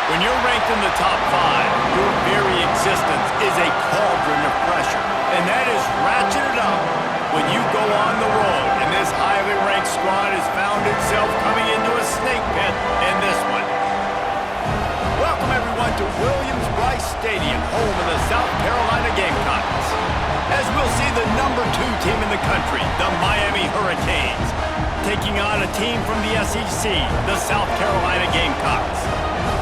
When you're ranked in the top 5, your very existence is a cauldron of pressure. And that is ratcheted up when you go on the road. And this highly ranked squad has found itself coming into a snake pit in this one. Welcome, everyone, to Williams-Brice Stadium, home of the South Carolina Gamecocks. As we'll see the number 2 team in the country, the Miami Hurricanes, taking on a team from the SEC, the South Carolina Gamecocks.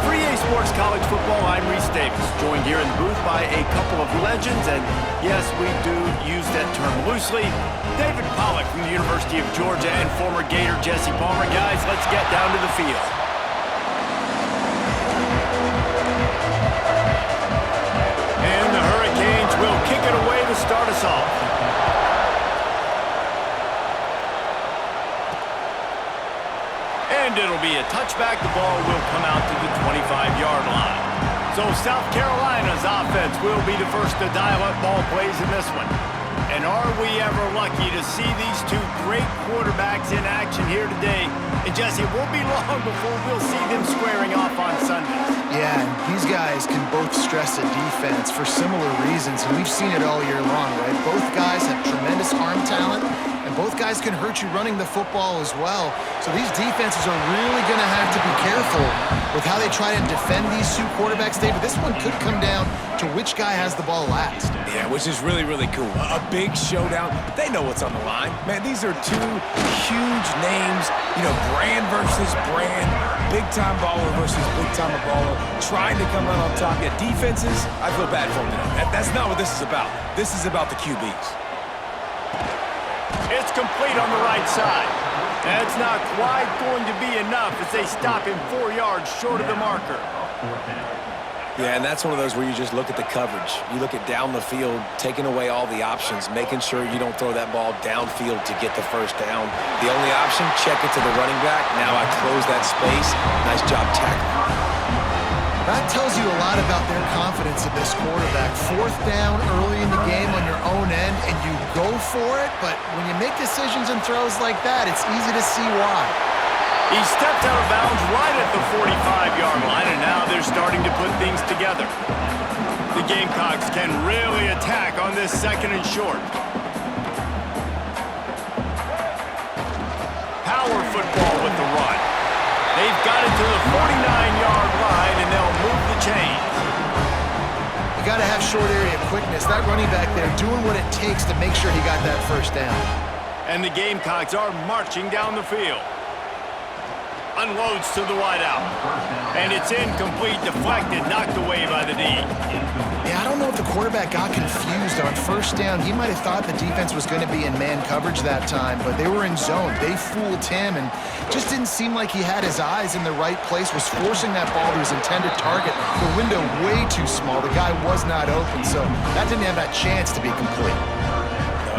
For EA Sports College Football, I'm Reese Davis, joined here in the booth by a couple of legends, and yes, we do use that term loosely. David Pollack from the University of Georgia and former Gator Jesse Palmer. Guys, let's get down to the field. And the Hurricanes will kick it away to start us off. And it'll be a touchback. The ball will come out to the 25-yard line. So South Carolina's offense will be the first to dial up ball plays in this one. And are we ever lucky to see these two great quarterbacks in action here today? And Jesse, it won't be long before we'll see them squaring off on Sundays. Yeah, and these guys can both stress a defense for similar reasons, and we've seen it all year long, right? Both guys have tremendous arm talent, and both guys can hurt you running the football as well. So these defenses are really going to have to be careful with how they try to defend these two quarterbacks, David. This one could come down to which guy has the ball last. Yeah, which is really, really cool. A big showdown. They know what's on the line. Man, these are two huge names. You know, brand versus brand. Big-time baller versus big-time baller. Trying to come out on top. Yeah, defenses, I feel bad for them today. That's not what this is about. This is about the QBs. It's complete on the right side. That's not quite going to be enough as they stop him 4 yards short of the marker. Yeah, and that's one of those where you just look at the coverage. You look at down the field, taking away all the options, making sure you don't throw that ball downfield to get the first down. The only option, check it to the running back. Now I close that space. Nice job tackling. That tells you a lot about their confidence in this quarterback. 4th down early in the game on your own end, and you go for it, but when you make decisions and throws like that, it's easy to see why. He stepped out of bounds right at the 45-yard line, and now they're starting to put things together. The Gamecocks can really attack on this 2nd and short. Power football with the run. They've got it to the 49-yard line, and they'll move the chains. You got to have short area quickness. That running back there doing what it takes to make sure he got that first down. And the Gamecocks are marching down the field. unloads to the wideout. And it's incomplete, deflected, knocked away by the D. Yeah, I don't know if the quarterback got confused on first down. He might have thought the defense was going to be in man coverage that time, but they were in zone. They fooled him and just didn't seem like he had his eyes in the right place, was forcing that ball to his intended target. The window way too small. The guy was not open, so that didn't have that chance to be complete.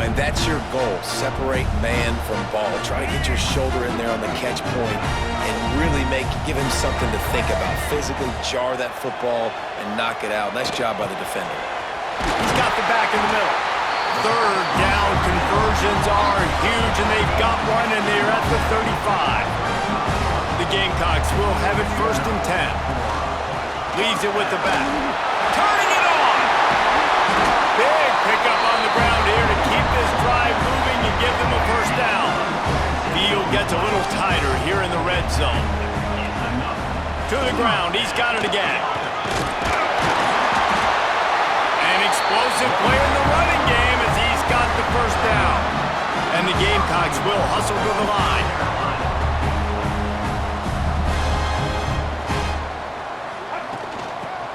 And that's your goal. Separate man from ball. Try to get your shoulder in there on the catch point and really give him something to think about. Physically jar that football and knock it out. Nice job by the defender. He's got the back in the middle. Third down conversions are huge, and they've got one, and they're at the 35. The Gamecocks will have it 1st and 10. Leaves it with the back. Turning it on! Big pickup on the ground here to keep this drive moving and give them a 1st down. Field gets a little tighter here in the red zone. To the ground, he's got it again. An explosive play in the running game as he's got the 1st down. And the Gamecocks will hustle to the line.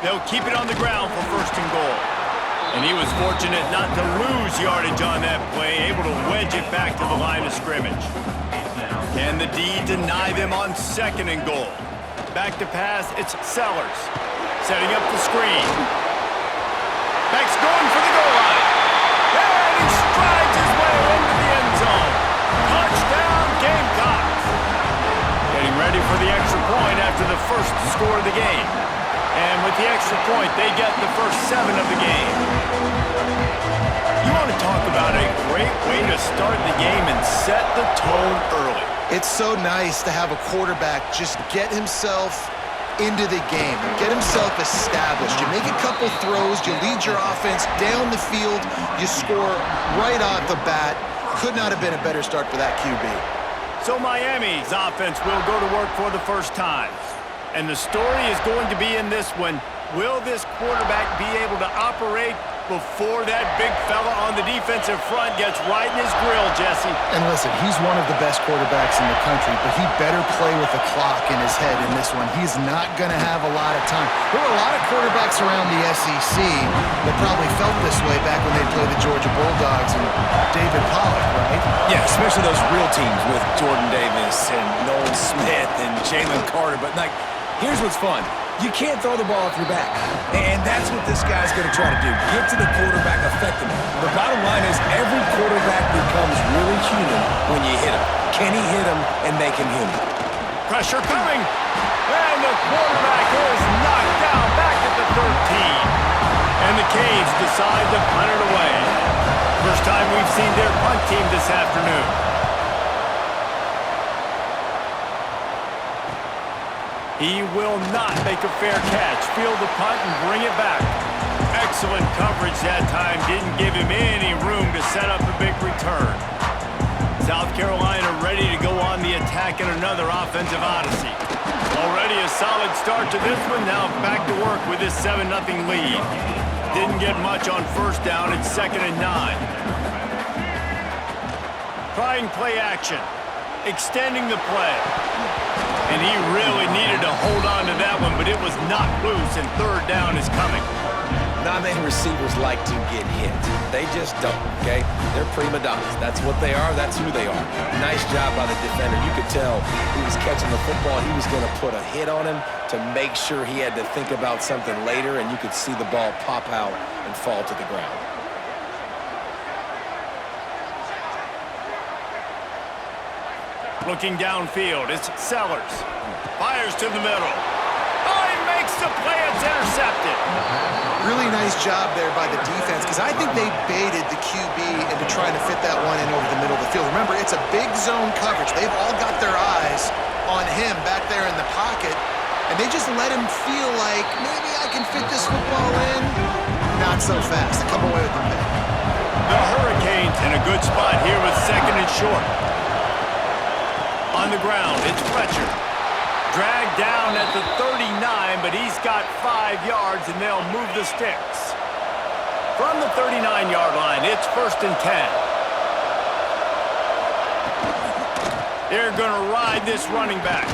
They'll keep it on the ground for 1st and goal. And he was fortunate not to lose yardage on that play, able to wedge it back to the line of scrimmage. Can the D deny them on 2nd and goal? Back to pass, it's Sellers. Setting up the screen. Beck's going for the goal line. And he strides his way into the end zone. Touchdown, Gamecocks. Getting ready for the extra point after the 1st score of the game. And with the extra point, they get the first 7 of the game. You want to talk about a great way to start the game and set the tone early. It's so nice to have a quarterback just get himself into the game, get himself established. You make a couple throws, you lead your offense down the field, you score right off the bat. Could not have been a better start for that QB. So Miami's offense will go to work for the 1st time. And the story is going to be in this one. Will this quarterback be able to operate before that big fella on the defensive front gets right in his grill, Jesse? And listen, he's one of the best quarterbacks in the country, but he better play with the clock in his head in this one. He's not going to have a lot of time. There were a lot of quarterbacks around the SEC that probably felt this way back when they played the Georgia Bulldogs and David Pollock, right? Yeah, especially those real teams with Jordan Davis and Nolan Smith and Jalen Carter. But, here's what's fun. You can't throw the ball off your back. And that's what this guy's going to try to do. Get to the quarterback, affect him. The bottom line is every quarterback becomes really human when you hit him. Can he hit him and make him human? Pressure coming. And the quarterback is knocked down back at the 13. And the Canes decide to punt it away. First time we've seen their punt team this afternoon. He will not make a fair catch. Field the punt and bring it back. Excellent coverage that time. Didn't give him any room to set up a big return. South Carolina ready to go on the attack in another offensive odyssey. Already a solid start to this one. Now back to work with this 7-0 lead. Didn't get much on 1st down. It's 2nd and 9. Trying play action. Extending the play. And he really needed to hold on to that one, but it was knocked loose, and 3rd down is coming. Not many receivers like to get hit. They just don't, okay? They're prima donnas. That's what they are. That's who they are. Nice job by the defender. You could tell he was catching the football. He was going to put a hit on him to make sure he had to think about something later, and you could see the ball pop out and fall to the ground. Looking downfield, it's Sellers. Fires to the middle. Oh, he makes the play. It's intercepted. Really nice job there by the defense because I think they baited the QB into trying to fit that one in over the middle of the field. Remember, it's a big zone coverage. They've all got their eyes on him back there in the pocket, and they just let him feel like maybe I can fit this football in. Not so fast. They come away with the pick. The Hurricanes in a good spot here with 2nd and short. On the ground, it's Fletcher. Dragged down at the 39, but he's got 5 yards, and they'll move the sticks. From the 39-yard line, it's 1st and 10. They're going to ride this running back.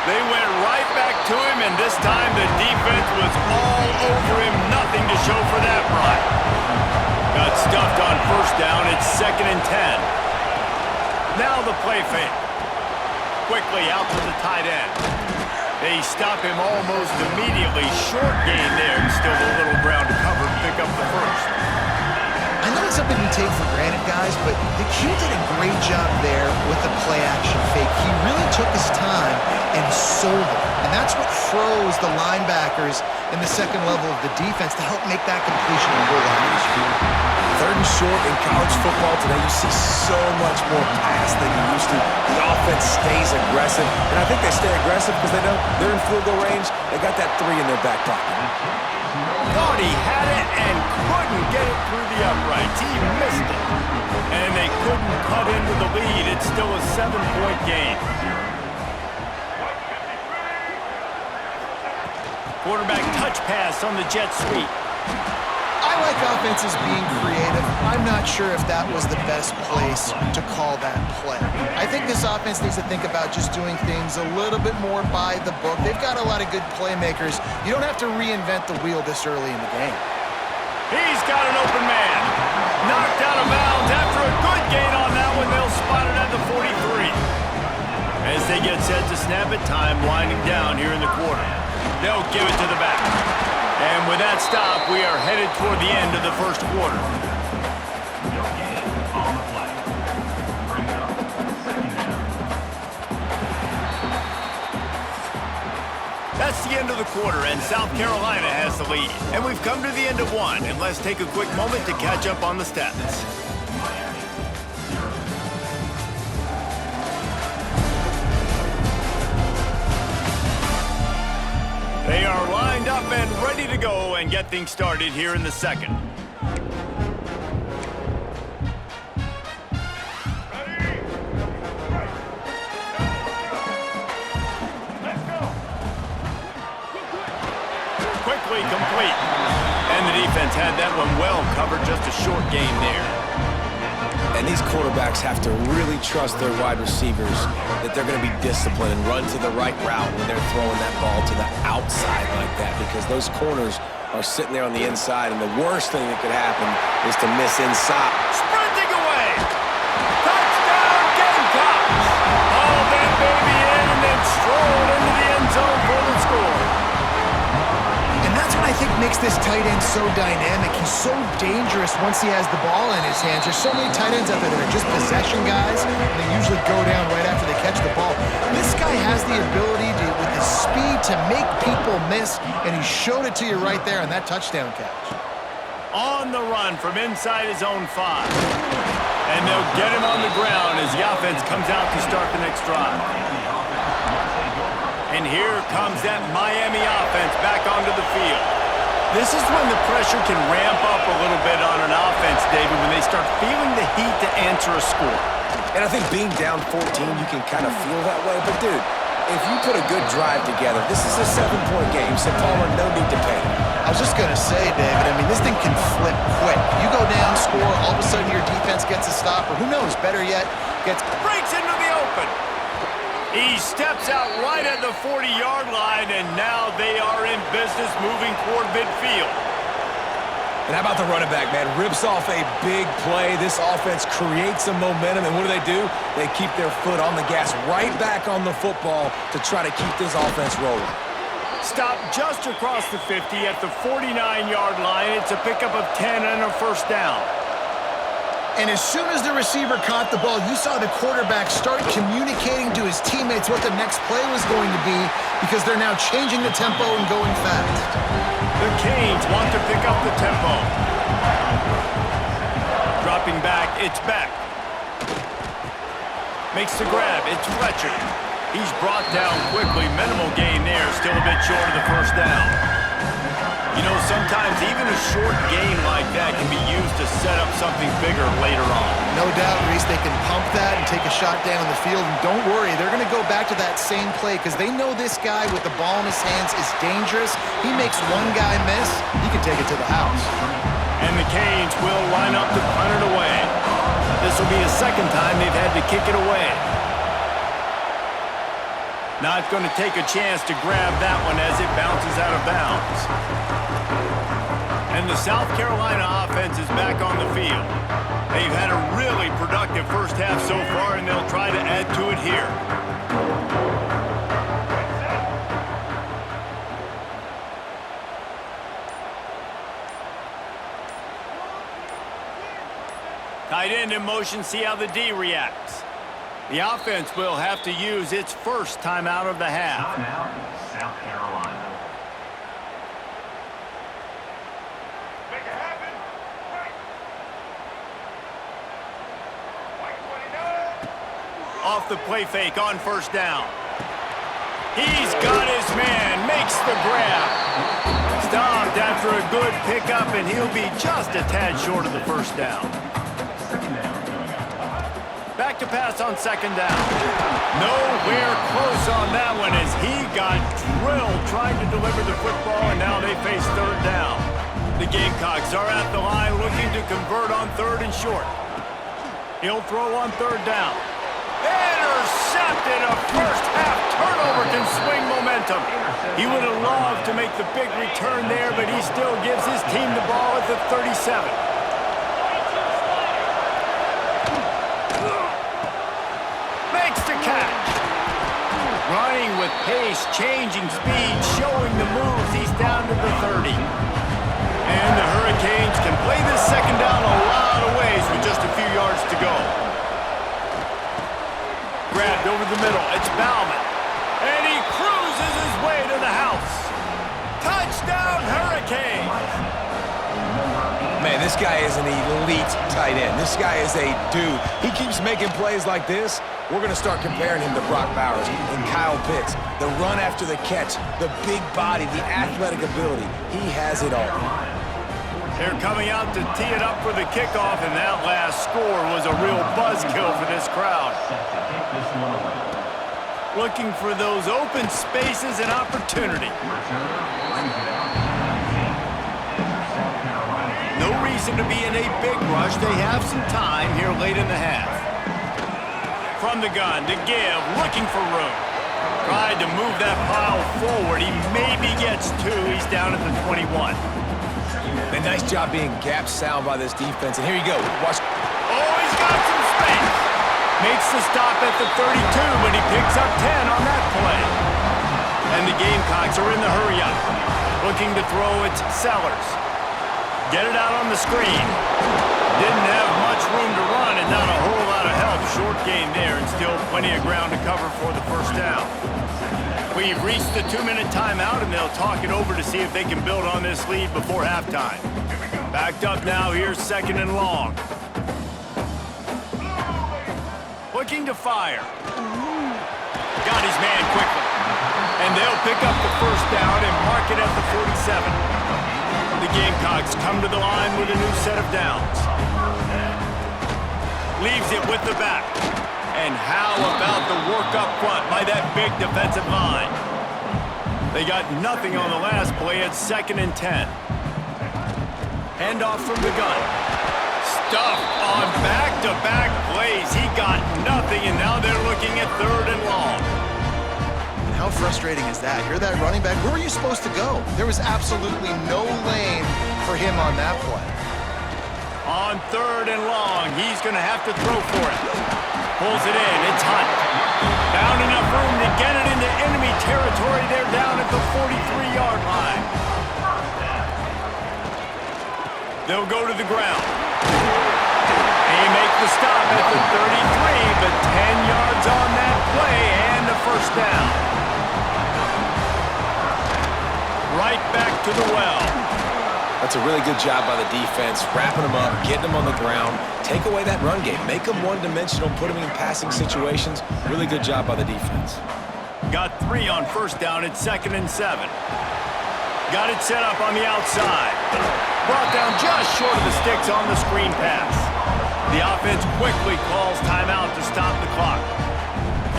They went right back to him, and this time the defense was all over him. Nothing to show for that run. Got stuffed on first down. It's 2nd and 10. Now the play fake. Quickly out to the tight end. They stop him almost immediately. Short gain there, and still a little ground to cover to pick up the first. I know it's something we take for granted, guys, but the Q did a great job there with the play-action fake. He really took his time and sold it. And that's what froze the linebackers in the second level of the defense to help make that completion a whole lot easier. 3rd and short in college football today, you see so much more pass than you used to. The offense stays aggressive, and I think they stay aggressive because they know they're in field goal range. They got that 3 in their back pocket. Thought he had it and couldn't get it through the uprights. He missed it. And they couldn't cut into the lead. It's still a 7-point game. Quarterback touch pass on the jet sweep. I like offenses being creative. I'm not sure if that was the best place to call that play. I think this offense needs to think about just doing things a little bit more by the book. They've got a lot of good playmakers. You don't have to reinvent the wheel this early in the game. He's got an open man. Knocked out of bounds after a good gain on that one. They'll spot it at the 43. As they get set to snap it, time winding down here in the quarter. They'll give it to the back. And with that stop, we are headed toward the end of the first quarter. That's the end of the quarter, and South Carolina has the lead. And we've come to the end of one, and let's take a quick moment to catch up on the stats. They are lined up and ready to go and get things started here in the second. Quickly complete. And the defense had that one well covered, just a short gain there. And these quarterbacks have to really trust their wide receivers that they're going to be disciplined and run to the right route when they're throwing that ball to the outside like that, because those corners are sitting there on the inside, and the worst thing that could happen is to miss inside. Sprinting away! Touchdown Gamecocks! Hauled that baby in and then strolled into the end zone for the score. And that's what I think makes this tight end so dynamic. He's so dangerous once he has the ball in his hands. There's so many tight ends out there that are just possession guys, and they usually go down right after they catch the ball. This guy has the ability to, with his speed, to make people miss, and he showed it to you right there on that touchdown catch. On the run from inside his own 5. And they'll get him on the ground as the offense comes out to start the next drive. And here comes that Miami offense back onto the field. This is when the pressure can ramp up a little bit on an offense, David, when they start feeling the heat to answer a score. And I think being down 14, you can kind of feel that way. But, dude, if you put a good drive together, this is a 7-point game, so Palmer, no need to panic. I was just going to say, David, I mean, this thing can flip quick. You go down, score, all of a sudden your defense gets a stop, or who knows, better yet, breaks into the open. He steps out right at the 40-yard line, and now they are in business moving toward midfield. And how about the running back, man? Rips off a big play. This offense creates some momentum, and what do? They keep their foot on the gas, right back on the football to try to keep this offense rolling. Stop just across the 50 at the 49-yard line. It's a pickup of 10 and a first down. And as soon as the receiver caught the ball, you saw the quarterback start communicating to his teammates what the next play was going to be, because they're now changing the tempo and going fast. The Canes want to pick up the tempo. Dropping back, it's Beck. Makes the grab, it's Fletcher. He's brought down quickly. Minimal gain there, still a bit short of the first down. You know, sometimes even a short gain like that can be used to set up something bigger later on. No doubt, Reese, they can pump that and take a shot down the field. And don't worry, they're going to go back to that same play because they know this guy with the ball in his hands is dangerous. He makes one guy miss, he can take it to the house. And the Canes will line up to punt it away. This will be the second time they've had to kick it away. Not going to take a chance to grab that one as it bounces out of bounds. And the South Carolina offense is back on the field. They've had a really productive first half so far, and they'll try to add to it here. Tight end in motion, see how the D reacts. The offense will have to use its first timeout of the half. Timeout, South Carolina. Make it happen. Off the play fake on first down. He's got his man, makes the grab. Stopped after a good pickup, and he'll be just a tad short of the first down. Back to pass on second down. Nowhere close on that one as he got drilled trying to deliver the football, and now they face third down. The Gamecocks are at the line looking to convert on third and short. He'll throw on third down. Intercepted. A first half turnover can swing momentum. He would have loved to make the big return there, but he still gives his team the ball at the 37. Catch. Running with pace, changing speed, showing the moves. He's down to the 30. And the Hurricanes can play this second down a lot of ways with just a few yards to go. Grabbed over the middle. It's Bauman. And he cruises his way to the house. Touchdown, Hurricanes! Man, this guy is an elite tight end. This guy is a dude. He keeps making plays like this. We're going to start comparing him to Brock Bowers and Kyle Pitts. The run after the catch, the big body, the athletic ability. He has it all. They're coming out to tee it up for the kickoff, and that last score was a real buzzkill for this crowd. Looking for those open spaces and opportunity. No reason to be in a big rush. They have some time here late in the half. From the gun to give, looking for room. Tried to move that pile forward. He maybe gets two. He's down at the 21. A nice job being gap sound by this defense. And here you go. Watch. Oh, he's got some space. Makes the stop at the 32, but he picks up 10 on that play. And the Gamecocks are in the hurry-up. Looking to throw it, Sellers. Get it out on the screen. Didn't have much room to run and not a whole lot of help. Short gain there and still plenty of ground to cover for the first down. We've reached the 2-minute timeout and they'll talk it over to see if they can build on this lead before halftime. Backed up now, here's second and long. Looking to fire. Got his man quickly. And they'll pick up the first down and mark it at the 47. The Gamecocks come to the line with a new set of downs. Leaves it with the back. And how about the work up front by that big defensive line? They got nothing on the last play at 2nd and 10. Handoff from the gun. Stuffed on back-to-back plays. He got nothing, and now they're looking at 3rd and long. How frustrating is that? You're that running back. Where were you supposed to go? There was absolutely no lane for him on that play. On 3rd and long, he's going to have to throw for it. Pulls it in. It's Hunt. Found enough room to get it into enemy territory. They're down at the 43-yard line. They'll go to the ground. They make the stop at the 33, but 10 yards on that play and the first down. Right back to the well. That's a really good job by the defense, wrapping them up, getting them on the ground, take away that run game, make them one-dimensional, put them in passing situations. Really good job by the defense. Got 3 on first down at 2nd and 7. Got it set up on the outside. Brought down just short of the sticks on the screen pass. The offense quickly calls timeout to stop the clock.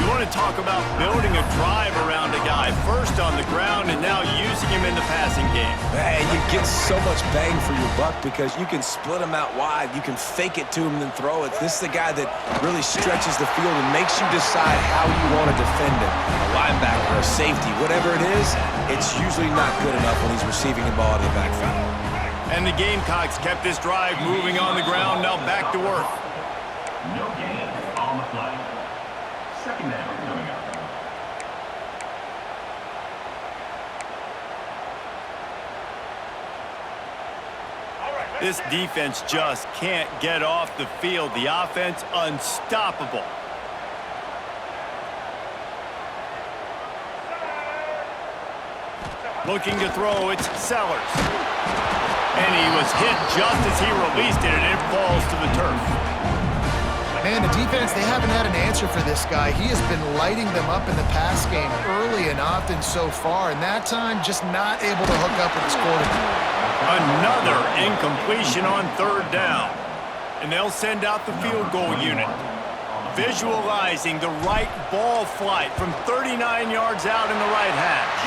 You want to talk about building a drive around a guy, first on the ground and now using him in the passing game. Hey, you get so much bang for your buck because you can split them out wide. You can fake it to him and then throw it. This is the guy that really stretches the field and makes you decide how you want to defend him. A linebacker, a safety, whatever it is, it's usually not good enough when he's receiving the ball out of the backfield. And the Gamecocks kept this drive moving on the ground. Now back to work. No gain on the play. Second down coming up. This defense just can't get off the field. The offense unstoppable. Looking to throw, it's Sellers. And he was hit just as he released it, and it falls to the turf. Man, the defense, they haven't had an answer for this guy. He has been lighting them up in the pass game early and often so far, and that time just not able to hook up with his quarterback. Another incompletion on third down. And they'll send out the field goal unit. Visualizing the right ball flight from 39 yards out in the right hash.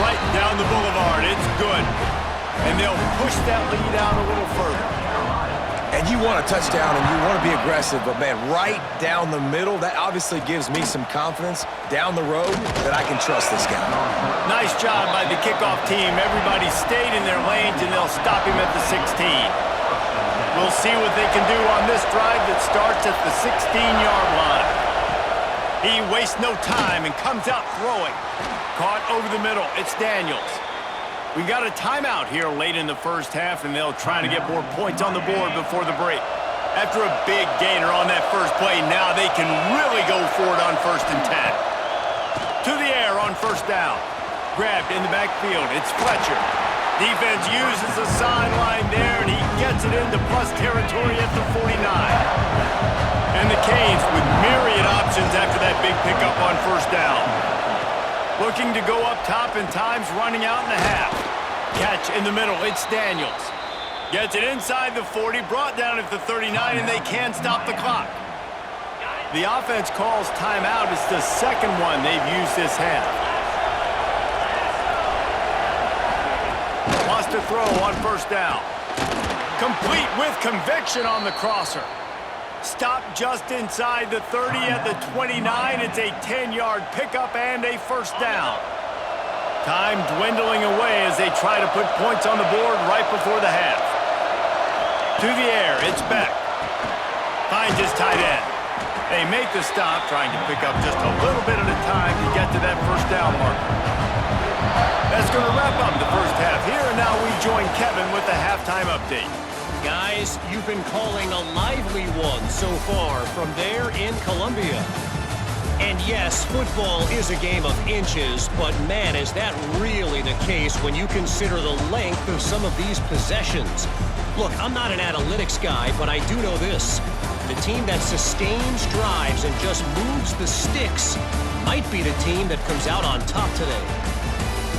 Right down the boulevard. It's good. And they'll push that lead out a little further. And you want a touchdown and you want to be aggressive, but man, right down the middle, that obviously gives me some confidence down the road that I can trust this guy. Nice job by the kickoff team. Everybody stayed in their lanes, and they'll stop him at the 16. We'll see what they can do on this drive that starts at the 16-yard line. He wastes no time and comes out throwing. Caught over the middle. It's Daniels. We got a timeout here late in the first half, and they'll try to get more points on the board before the break. After a big gainer on that first play, now they can really go for it on 1st and 10. To the air on 1st down. Grabbed in the backfield. It's Fletcher. Defense uses the sideline there, and he gets it into plus territory at the 49. And the Canes with myriad options after that big pickup on 1st down. Looking to go up top, and time's running out in the half. Catch in the middle, it's Daniels. Gets it inside the 40, brought down at the 39, and they can't stop the clock. The offense calls timeout. It's the second one they've used this half. Wants to throw on 1st down. Complete with conviction on the crosser. Stop just inside the 30 at the 29. It's a 10-yard pickup and a 1st down. Time dwindling away as they try to put points on the board right before the half. To the air, it's Beck. Finds his tight end. They make the stop, trying to pick up just a little bit at a time to get to that 1st down marker. That's going to wrap up the first half here, and now we join Kevin with the halftime update. Guys, you've been calling a lively one so far from there in Columbia. And yes, football is a game of inches, but man, is that really the case when you consider the length of some of these possessions. Look, I'm not an analytics guy, but I do know this. The team that sustains drives and just moves the sticks might be the team that comes out on top today.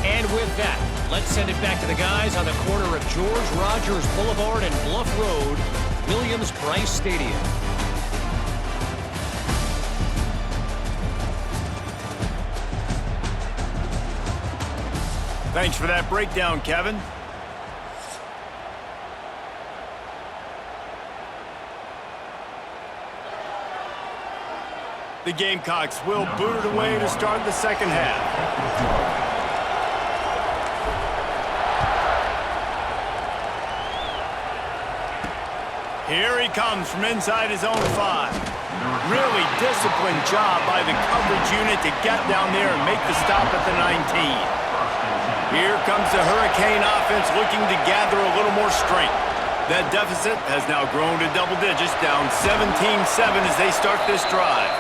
And with that, let's send it back to the guys on the corner of George Rogers Boulevard and Bluff Road, Williams-Brice Stadium. Thanks for that breakdown, Kevin. The Gamecocks will boot it away to start the second half. Here he comes from inside his own 5. Really disciplined job by the coverage unit to get down there and make the stop at the 19. Here comes the Hurricane offense looking to gather a little more strength. That deficit has now grown to double digits, down 17-7 as they start this drive.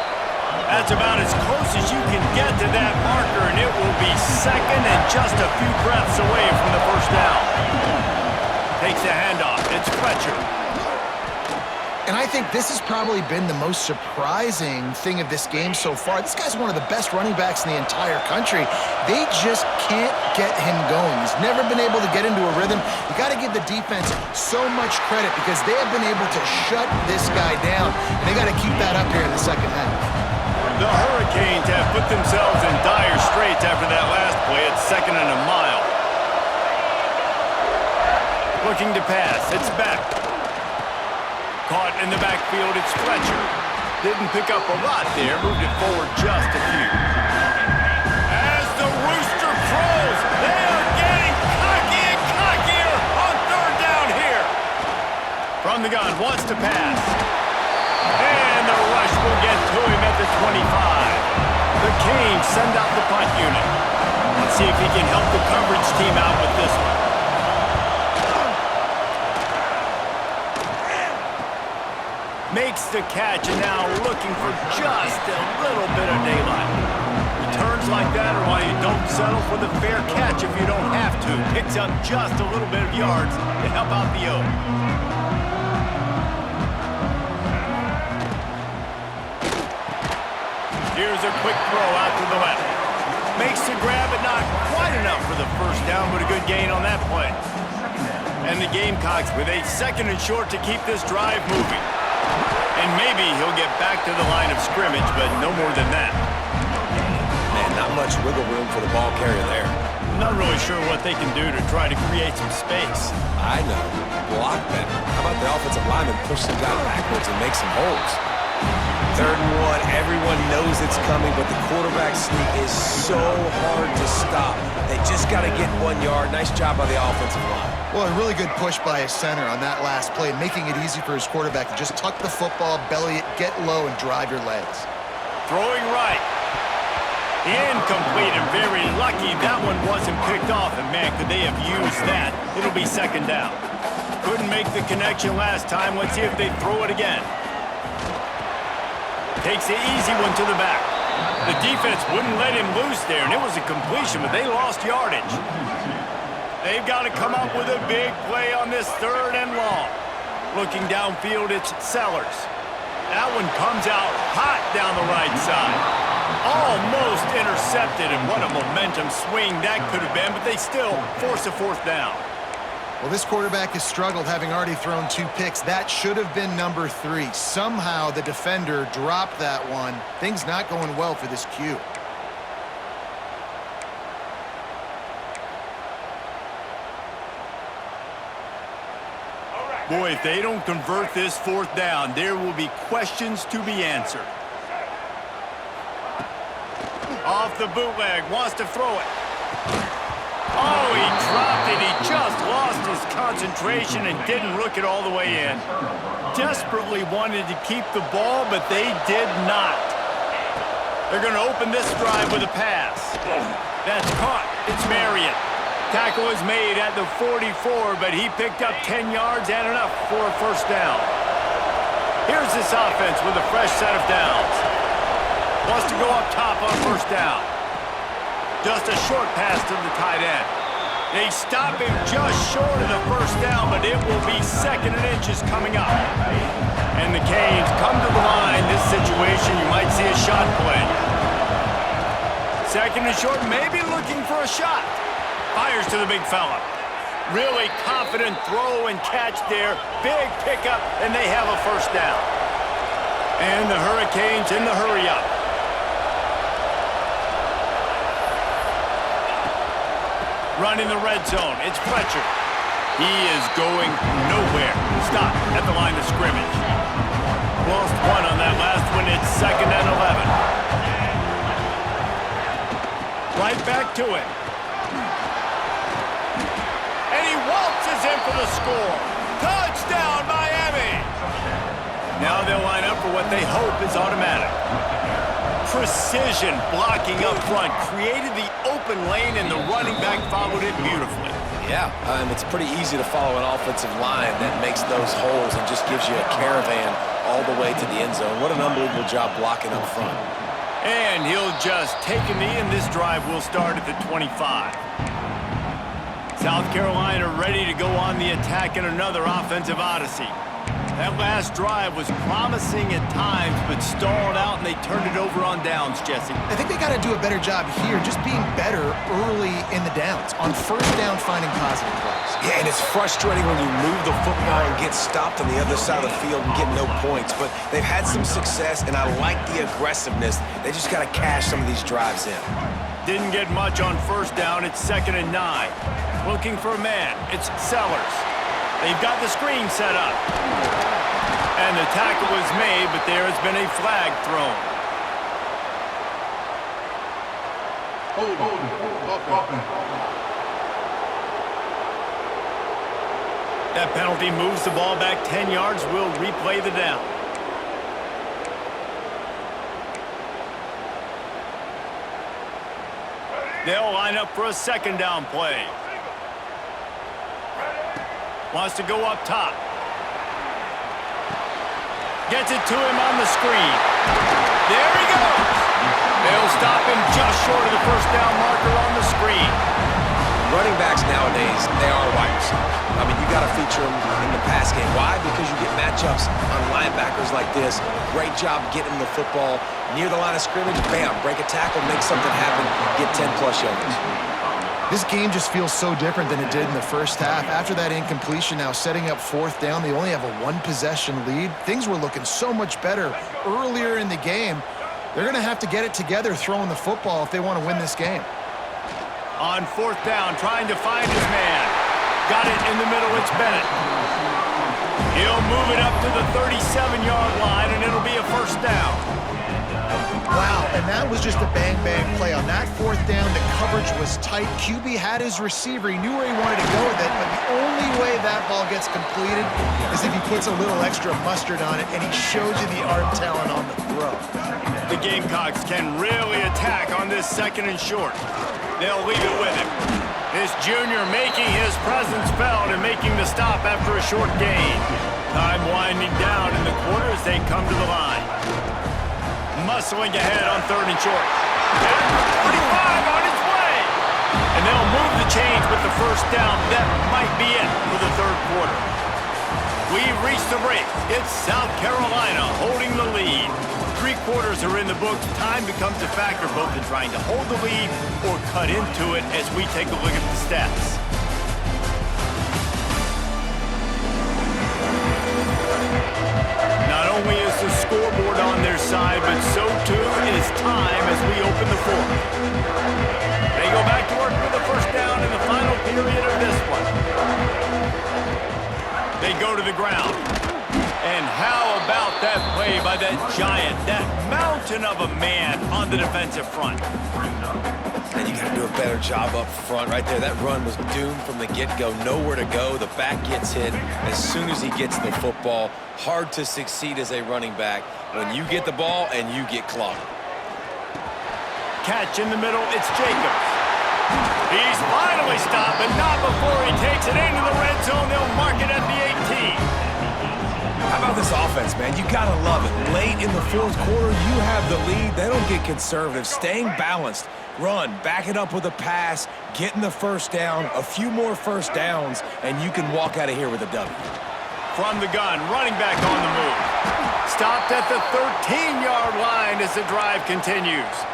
That's about as close as you can get to that marker, and it will be second and just a few breaths away from the 1st down. Takes the handoff. It's Fletcher. And I think this has probably been the most surprising thing of this game so far. This guy's one of the best running backs in the entire country. They just can't get him going. He's never been able to get into a rhythm. You got to give the defense so much credit because they have been able to shut this guy down. And they got to keep that up here in the second half. The Hurricanes have put themselves in dire straits after that last play at 2nd and a mile. Looking to pass. It's Beck. Caught in the backfield. It's Fletcher. Didn't pick up a lot there. Moved it forward just a few. As the rooster crows, they are getting cocky and cockier on third down here. From the gun, wants to pass. And the rush will get to him at the 25. The Canes send out the punt unit. Let's see if he can help the coverage team out with this one. Makes the catch and now looking for just a little bit of daylight. Returns like that are why you don't settle for the fair catch if you don't have to. Picks up just a little bit of yards to help out the O. Here's a quick throw out to the left. Makes the grab, but not quite enough for the first down, but a good gain on that play. And the Gamecocks with a second and short to keep this drive moving. And maybe he'll get back to the line of scrimmage, but no more than that. Man, not much wiggle room for the ball carrier there. Not really sure what they can do to try to create some space. I know. Block better. How about the offensive lineman push some guy backwards and make some holes? 3rd and 1, everyone knows it's coming, but the quarterback sneak is so hard to stop. They just got to get 1 yard. Nice job by the offensive line. Well, a really good push by his center on that last play, making it easy for his quarterback to just tuck the football, belly it, get low, and drive your legs. Throwing right. Incomplete and very lucky that one wasn't picked off. And, man, could they have used that? It'll be 2nd down. Couldn't make the connection last time. Let's see if they throw it again. Takes the easy one to the back. The defense wouldn't let him loose there, and it was a completion, but they lost yardage. They've got to come up with a big play on this 3rd and long. Looking downfield, it's Sellers. That one comes out hot down the right side. Almost intercepted, and what a momentum swing that could have been, but they still force a 4th down. Well, this quarterback has struggled, having already thrown 2 picks. That should have been number 3. Somehow the defender dropped that one. Things not going well for this Q. Boy, if they don't convert this 4th down, there will be questions to be answered. Off the bootleg, wants to throw it. Oh, he dropped it. He just lost his concentration and didn't look it all the way in. Desperately wanted to keep the ball, but they did not. They're going to open this drive with a pass. That's caught. It's Marion. Tackle is made at the 44, but he picked up 10 yards and enough for a 1st down. Here's this offense with a fresh set of downs. Wants to go up top on 1st down. Just a short pass to the tight end. They stop him just short of the 1st down, but it will be 2nd and inches coming up. And the Canes come to the line. This situation, you might see a shot play. 2nd and short, maybe looking for a shot. Fires to the big fella. Really confident throw and catch there. Big pickup, and they have a 1st down. And the Hurricanes in the hurry-up. Running the red zone, it's Fletcher. He is going nowhere. Stop at the line of scrimmage. Lost 1 on that last one. It's 2nd and 11. Right back to it. And he waltzes in for the score. Touchdown, Miami! Now they'll line up for what they hope is automatic. Precision blocking up front, created the open lane, and the running back followed it beautifully. Yeah, it's pretty easy to follow an offensive line that makes those holes and just gives you a caravan all the way to the end zone. What an unbelievable job blocking up front. And he'll just take a knee, and this drive will start at the 25. South Carolina ready to go on the attack in another offensive odyssey. That last drive was promising at times, but stalled out, and they turned it over on downs, Jesse. I think they got to do a better job here, just being better early in the downs. On 1st down, finding positive plays. Yeah, and it's frustrating when you move the football and get stopped on the other side of the field and get no points. But they've had some success, and I like the aggressiveness. They just got to cash some of these drives in. Didn't get much on 1st down. It's 2nd and 9. Looking for a man. It's Sellers. They've got the screen set up. And the tackle was made, but there has been a flag thrown. That penalty moves the ball back 10 yards. We'll replay the down. They'll line up for a second down play. Wants to go up top. Gets it to him on the screen. There he goes. They'll stop him just short of the first down marker on the screen. Running backs nowadays, they are wide receivers. I mean, you got to feature them in the pass game. Why? Because you get matchups on linebackers like this. Great job getting the football near the line of scrimmage. Bam, break a tackle, make something happen, get 10-plus yards. This game just feels so different than it did in the first half. After that incompletion, now setting up fourth down, they only have a one-possession lead. Things were looking so much better earlier in the game. They're going to have to get it together throwing the football if they want to win this game. On fourth down, trying to find his man. Got it in the middle, it's Bennett. He'll move it up to the 37-yard line, and it'll be a first down. Wow, and that was just a bang-bang play. On that fourth down, the coverage was tight. QB had his receiver. He knew where he wanted to go with it, but the only way that ball gets completed is if he puts a little extra mustard on it, and he shows you the arm talent on the throw. The Gamecocks can really attack on this second and short. They'll leave it with him. This junior making his presence felt and making the stop after a short gain. Time winding down in the quarter as they come to the line. Muscling ahead on third and short. And 45 on its way. And they'll move the chains with the first down. That might be it for the third quarter. We've reached the break. It's South Carolina holding the lead. 3 quarters are in the books. Time becomes a factor both in trying to hold the lead or cut into it as we take a look at the stats. Not only is the scoreboard on their side, but so too is time as we open the fourth. They go back to work with the first down in the final period of this one. They go to the ground. And how about that play by that giant, that mountain of a man on the defensive front? And you got to do a better job up front right there. That run was doomed from the get-go. Nowhere to go. The back gets hit as soon as he gets the football. Hard to succeed as a running back when you get the ball and you get clogged. Catch in the middle, it's Jacobs. He's finally stopped, but not before he takes it into the red zone. They'll mark it at the 18. How about this offense, man? You gotta love it. Late in the fourth quarter, you have the lead. They don't get conservative. Staying balanced. Run, back it up with a pass, getting the first down, a few more first downs, and you can walk out of here with a W. From the gun, running back on the move. Stopped at the 13-yard line as the drive continues.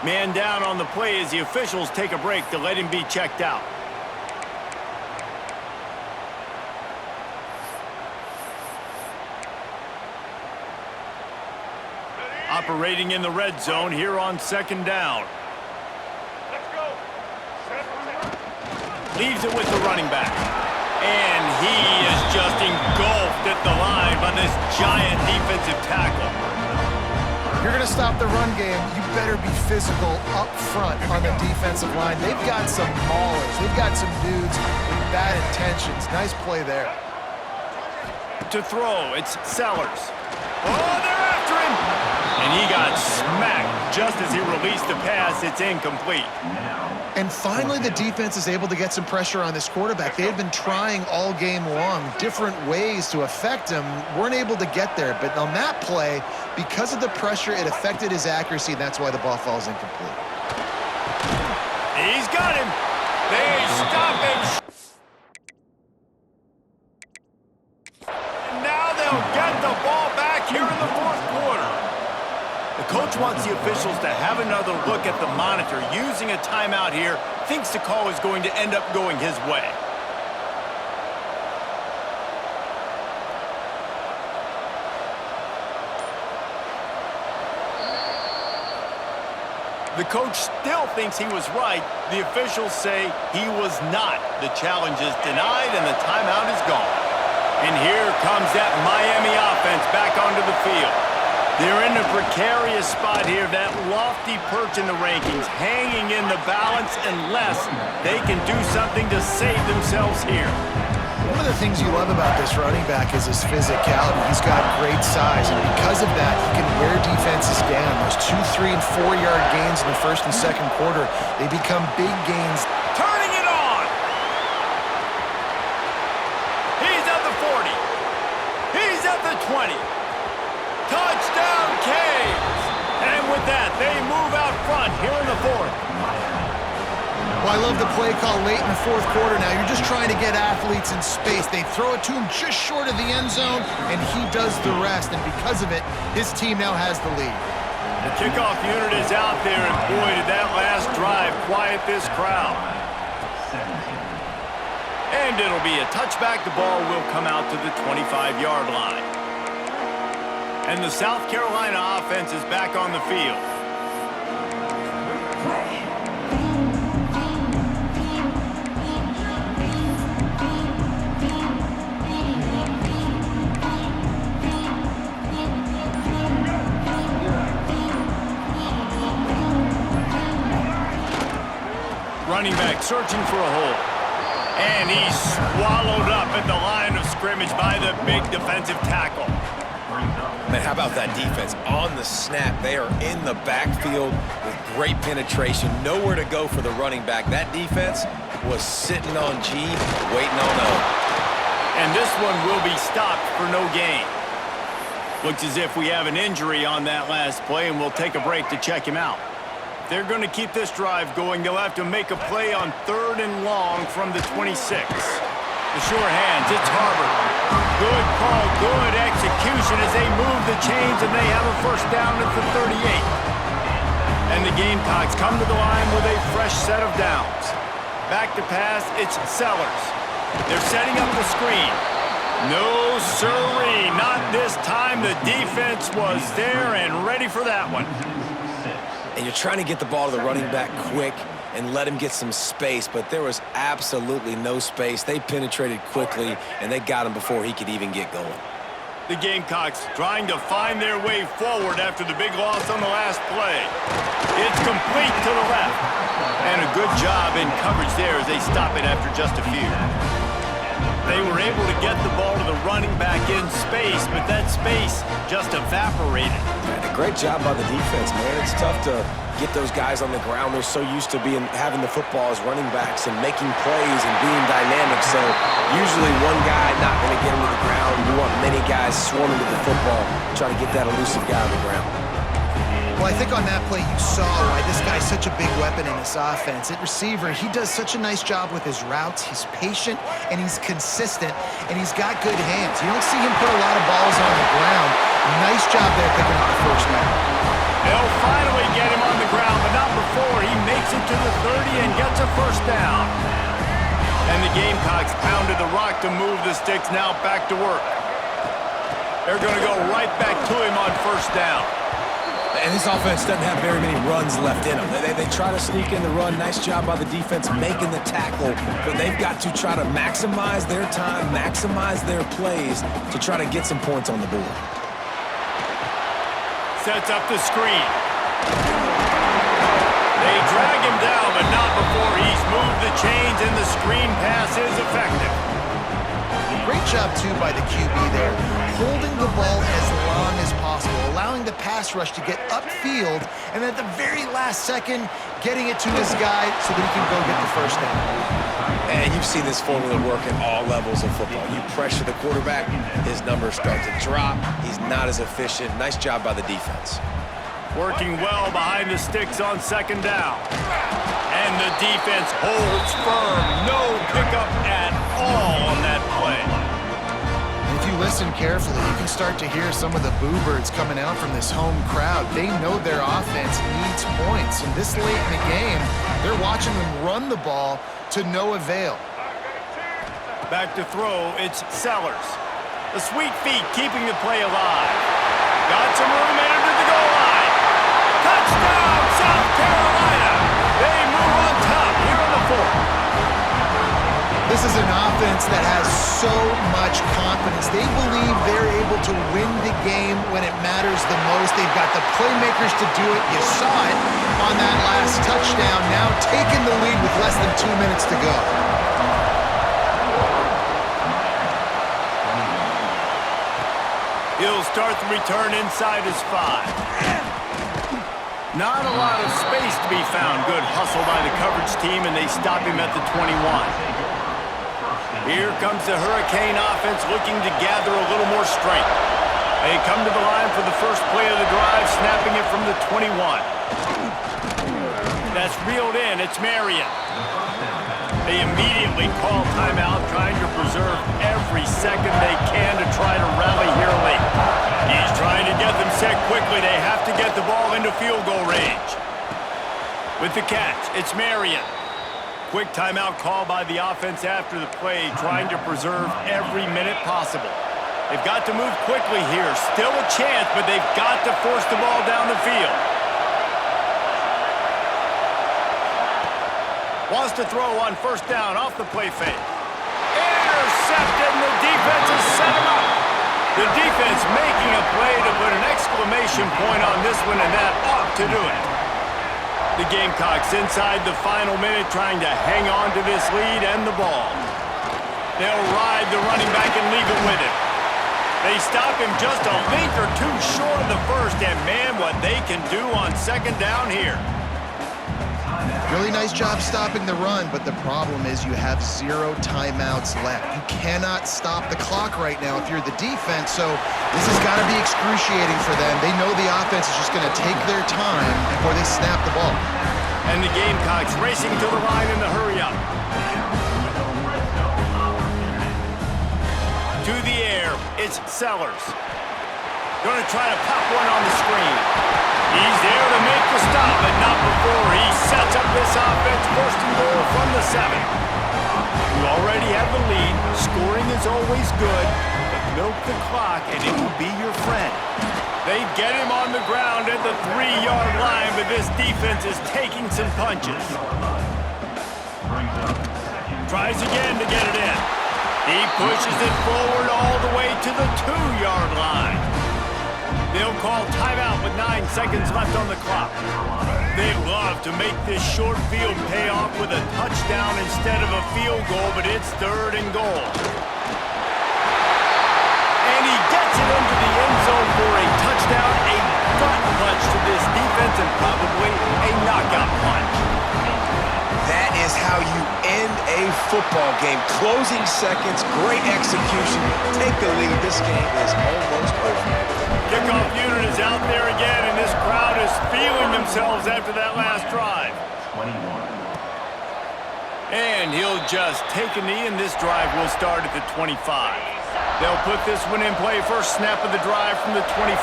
Man down on the play as the officials take a break to let him be checked out. Operating in the red zone here on second down. Leaves it with the running back. And he is just engulfed at the line by this giant defensive tackle. If you're going to stop the run game, you better be physical up front on the defensive line. They've got some maulers. They've got some dudes with bad intentions. Nice play there. To throw, it's Sellers. Oh, they're after him! And he got smacked just as he released the pass. It's incomplete. And finally, the defense is able to get some pressure on this quarterback. They had been trying all game long different ways to affect him. Weren't able to get there. But on that play, because of the pressure, it affected his accuracy. And that's why the ball falls incomplete. He's got him. They stop him. And now they'll get the ball back here in the fourth quarter. The coach wants the officials to have another look at the monitor. Using a timeout here, thinks the call is going to end up going his way. The coach still thinks he was right. The officials say he was not. The challenge is denied and the timeout is gone. And here comes that Miami offense back onto the field. They're in a precarious spot here, that lofty perch in the rankings, hanging in the balance unless they can do something to save themselves here. One of the things you love about this running back is his physicality. He's got great size, and because of that, he can wear defenses down. Those 2, 3, and 4-yard gains in the first and second quarter, they become big gains. Turning it on! He's at the 40. He's at the 20. Touchdown, Canes! And with that, they move out front here in the fourth. Well, I love the play call late in the fourth quarter now. You're just trying to get athletes in space. They throw it to him just short of the end zone, and he does the rest. And because of it, his team now has the lead. The kickoff unit is out there, and boy, did that last drive quiet this crowd. And it'll be a touchback. The ball will come out to the 25-yard line. And the South Carolina offense is back on the field. Running back searching for a hole. And he's swallowed up at the line of scrimmage by the big defensive tackle. Man, how about that defense? On the snap, they are in the backfield with great penetration. Nowhere to go for the running back. That defense was sitting on G, waiting on O. And this one will be stopped for no gain. Looks as if we have an injury on that last play, and we'll take a break to check him out. They're going to keep this drive going. They'll have to make a play on 3rd and long from the 26. The sure hands, it's Harvard. Good call, good execution as they move the chains, and they have a first down at the 38. And the Gamecocks come to the line with a fresh set of downs. Back to pass, it's Sellers. They're setting up the screen. No siree, not this time. The defense was there and ready for that one. And you're trying to get the ball to the running back quick and let him get some space, but there was absolutely no space. They penetrated quickly, and they got him before he could even get going. The Gamecocks trying to find their way forward after the big loss on the last play. It's complete to the left. And a good job in coverage there as they stop it after just a few. They were able to get the ball to the running back in space, but that space just evaporated. A great job by the defense, man. It's tough to get those guys on the ground. They're so used to having the football as running backs and making plays and being dynamic. So usually one guy not going to get him to the ground. You want many guys swarming to the football, trying to get that elusive guy on the ground. Well, I think on that play you saw why this guy's such a big weapon in this offense. At receiver, he does such a nice job with his routes. He's patient, and he's consistent, and he's got good hands. You don't see him put a lot of balls on the ground. Nice job there picking up the first down. They'll finally get him on the ground, but not before he makes it to the 30 and gets a first down. And the Gamecocks pounded the rock to move the sticks, now back to work. They're going to go right back to him on first down. And this offense doesn't have very many runs left in them. They try to sneak in the run. Nice job by the defense making the tackle. But they've got to try to maximize their time, maximize their plays to try to get some points on the board. Sets up the screen. They drag him down, but not before he's moved the chains, and the screen pass is effective. Great job, too, by the QB there, holding the ball as long as possible, allowing the pass rush to get upfield, and at the very last second, getting it to his guy so that he can go get the first down. And you've seen this formula work at all levels of football. You pressure the quarterback, his numbers start to drop. He's not as efficient. Nice job by the defense. Working well behind the sticks on second down. And the defense holds firm. No pickup at all on that play. If you listen carefully, you can start to hear some of the boo birds coming out from this home crowd. They know their offense needs points. And this late in the game, they're watching them run the ball to no avail. Back to throw, it's Sellers. The sweet feet keeping the play alive. Got some room, entered to the goal line. Touchdown, South Carolina! This is an offense that has so much confidence. They believe they're able to win the game when it matters the most. They've got the playmakers to do it. You saw it on that last touchdown. Now taking the lead with less than 2 minutes to go. He'll start the return inside his 5. Not a lot of space to be found. Good hustle by the coverage team, and they stop him at the 21. Here comes the Hurricane offense looking to gather a little more strength. They come to the line for the first play of the drive, snapping it from the 21. That's reeled in. It's Marion. They immediately call timeout, trying to preserve every second they can to try to rally here late. He's trying to get them set quickly. They have to get the ball into field goal range. With the catch, it's Marion. Quick timeout call by the offense after the play, trying to preserve every minute possible. They've got to move quickly here. Still a chance, but they've got to force the ball down the field. Wants to throw on first down off the play fake. Intercepted, and the defense has set him up. The defense making a play to put an exclamation point on this one, and that ought to do it. The Gamecocks inside the final minute trying to hang on to this lead and the ball. They'll ride the running back and leave it with him. They stop him just a length or two short of the first, and man, what they can do on second down here. Really nice job stopping the run, but the problem is you have 0 timeouts left. You cannot stop the clock right now if you're the defense, so this has got to be excruciating for them. They know the offense is just going to take their time before they snap the ball. And the Gamecocks racing to the line in the hurry-up. To the air, it's Sellers. Going to try to pop one on the screen. He's there to make the stop, but not before he sets up this offense first and goal from the 7. You already have the lead. Scoring is always good, but milk the clock and it will be your friend. They get him on the ground at the 3-yard line, but this defense is taking some punches. Tries again to get it in. He pushes it forward all the way to the 2-yard line. They'll call timeout with 9 seconds left on the clock. They love to make this short field pay off with a touchdown instead of a field goal, but it's 3rd and goal. And he gets it into the end zone for a touchdown, a gut punch to this defense, and probably a knockout punch. That is how you end a football game. Closing seconds, great execution. Take the lead. This game is almost over. Kickoff unit is out there again, and this crowd is feeling themselves after that last drive. 21. And he'll just take a knee, and this drive will start at the 25. They'll put this one in play first snap of the drive from the 25.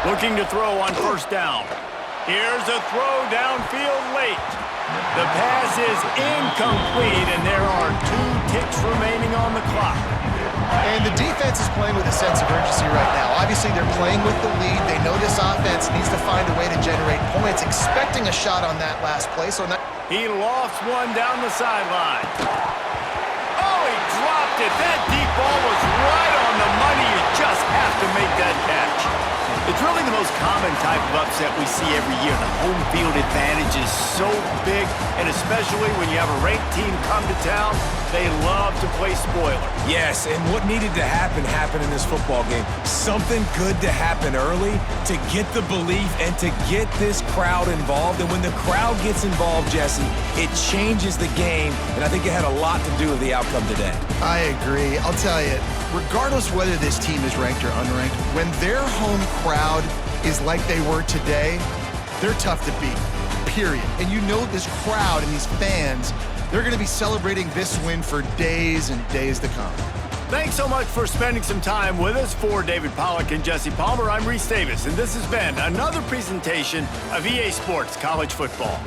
Looking to throw on first down. Here's a throw downfield late. The pass is incomplete, and there are 2 ticks remaining on the clock. And the defense is playing with a sense of urgency right now. Obviously, they're playing with the lead. They know this offense needs to find a way to generate points, expecting a shot on that last play. So now he lofts one down the sideline. Oh, he dropped it. That deep ball was right on the money. You just have to make that catch. It's really the most common type of upset we see every year. The home field advantage is so big, and especially when you have a ranked team come to town, they love to play spoiler. Yes, and what needed to happen happened in this football game. Something good to happen early to get the belief and to get this crowd involved. And when the crowd gets involved, Jesse, it changes the game, and I think it had a lot to do with the outcome today. I agree. I'll tell you, regardless whether this team is ranked or unranked, when their home crowd is like they were today, they're tough to beat, period. And you know this crowd and these fans, they're going to be celebrating this win for days and days to come. Thanks so much for spending some time with us. For David Pollack and Jesse Palmer, I'm Reese Davis, and this has been another presentation of EA Sports College Football.